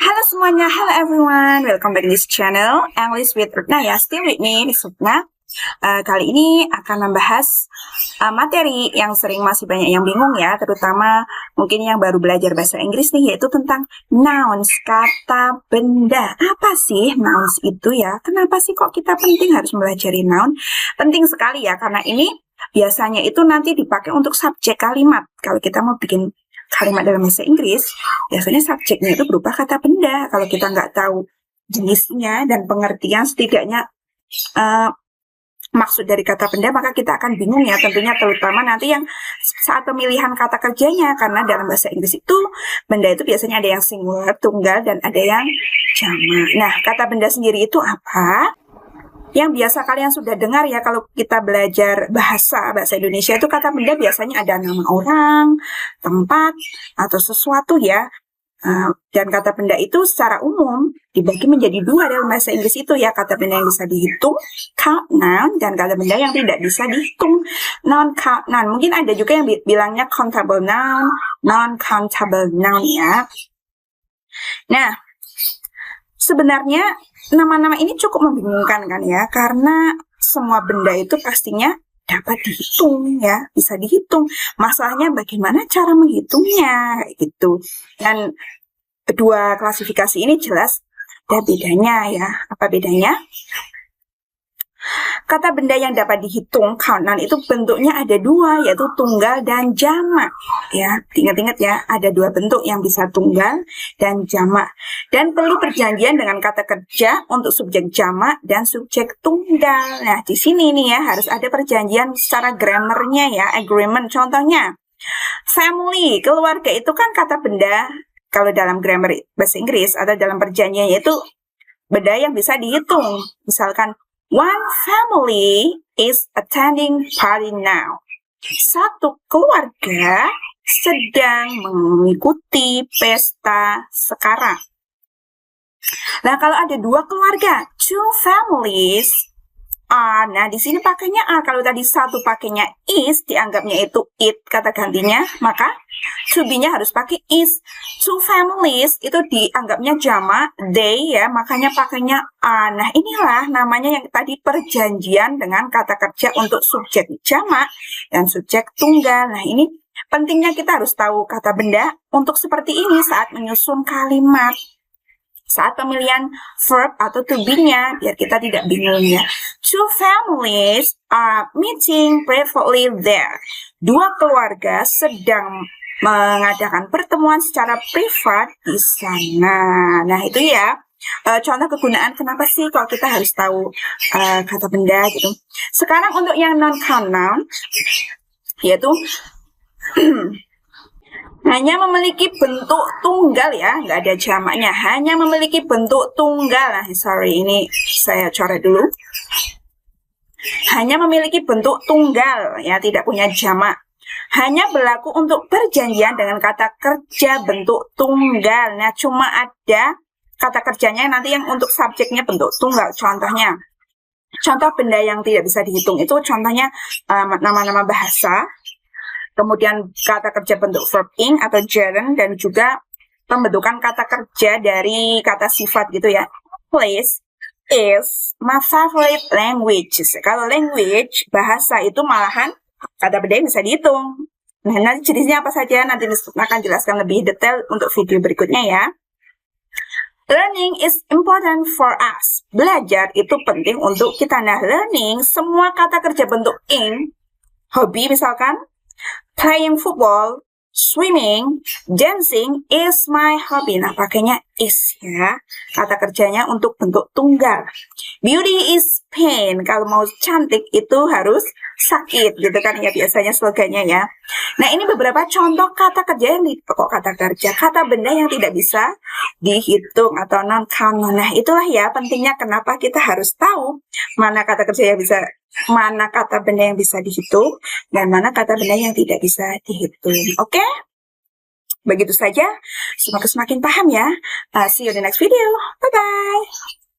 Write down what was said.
Halo semuanya, hello everyone, welcome back to this channel, English with Rutnaya, still with me, Miss Rutna. Kali ini akan membahas materi yang sering masih banyak yang bingung ya, terutama mungkin yang baru belajar bahasa Inggris nih, yaitu tentang nouns, kata benda. Apa sih nouns itu ya? Kenapa sih kok kita penting harus mempelajari noun? Penting sekali ya, karena ini biasanya itu nanti dipakai untuk subjek kalimat. Kalau kita mau bikin kalimat dalam bahasa Inggris, biasanya subjeknya itu berupa kata benda. Kalau kita nggak tahu jenisnya dan pengertian setidaknya maksud dari kata benda, maka kita akan bingung ya, tentunya terutama nanti yang saat pemilihan kata kerjanya, karena dalam bahasa Inggris itu benda itu biasanya ada yang singular, tunggal, dan ada yang jamak. Nah, kata benda sendiri itu apa? Yang biasa kalian sudah dengar ya, kalau kita belajar bahasa Indonesia itu kata benda biasanya ada nama orang, tempat, atau sesuatu ya. Dan kata benda itu secara umum dibagi menjadi dua dalam bahasa Inggris itu ya, kata benda yang bisa dihitung, count noun, dan kata benda yang tidak bisa dihitung, non-count noun. Mungkin ada juga yang bilangnya countable noun, non-countable noun ya. Nah, sebenarnya nama-nama ini cukup membingungkan kan ya, karena semua benda itu pastinya dapat dihitung ya, bisa dihitung. Masalahnya bagaimana cara menghitungnya gitu. Dan kedua klasifikasi ini jelas ada bedanya ya. Apa bedanya? Kata benda yang dapat dihitung, count noun, itu bentuknya ada dua, yaitu tunggal dan jamak. Ya, ingat-ingat ya, ada dua bentuk yang bisa tunggal dan jamak. Dan perlu perjanjian dengan kata kerja untuk subjek jamak dan subjek tunggal. Nah, di sini nih ya, harus ada perjanjian secara grammarnya ya, agreement. Contohnya, family, keluarga itu kan kata benda, kalau dalam grammar bahasa Inggris atau dalam perjanjian itu benda yang bisa dihitung. Misalkan, one family is attending party now. Satu keluarga sedang mengikuti pesta sekarang. Nah, kalau ada dua keluarga, two families are. Nah, di sini pakainya are. Kalau tadi satu pakainya is, dianggapnya itu it kata gantinya, maka to be-nya harus pakai is. Two families itu dianggapnya jamak, they ya, makanya pakainya are. Nah, inilah namanya yang tadi perjanjian dengan kata kerja untuk subjek jamak dan subjek tunggal. Nah, ini pentingnya kita harus tahu kata benda untuk seperti ini saat menyusun kalimat. Saat pemilihan verb atau to be-nya, biar kita tidak bingung ya. Two families are meeting privately there. Dua keluarga sedang mengadakan pertemuan secara privat di sana. Nah, itu ya. Contoh kegunaan kenapa sih kalau kita harus tahu kata benda gitu. Sekarang untuk yang non-count noun, yaitu hanya memiliki bentuk tunggal ya, nggak ada jamaknya, hanya memiliki bentuk tunggal. Nah, sorry, ini saya coret dulu. Hanya memiliki bentuk tunggal ya, tidak punya jamak. Hanya berlaku untuk perjanjian dengan kata kerja bentuk tunggal. Nah, cuma ada kata kerjanya nanti yang untuk subjeknya bentuk tunggal. Contohnya, contoh benda yang tidak bisa dihitung itu contohnya nama-nama bahasa, kemudian kata kerja bentuk verb ing atau gerund, dan juga pembentukan kata kerja dari kata sifat gitu ya. English is my favorite language. Kalau language, bahasa itu malahan kata benda yang bisa dihitung. Nah, nanti jenisnya apa saja, nanti akan jelaskan lebih detail untuk video berikutnya ya. Learning is important for us. Belajar itu penting untuk kita. Nah, learning, semua kata kerja bentuk ing, hobi misalkan, playing football, swimming, dancing is my hobby. Nah, pakainya is ya. Kata kerjanya untuk bentuk tunggal. Beauty is pain. Kalau mau cantik itu harus sakit gitu kan ya, biasanya slogannya ya. Nah, ini beberapa contoh kata kerja yang kata benda yang tidak bisa dihitung atau non-count. Nah, itulah ya pentingnya kenapa kita harus tahu mana kata kerja yang bisa, mana kata benda yang bisa dihitung, dan mana kata benda yang tidak bisa dihitung. Oke? Begitu saja. Semoga semakin paham ya. See you in the next video. Bye-bye.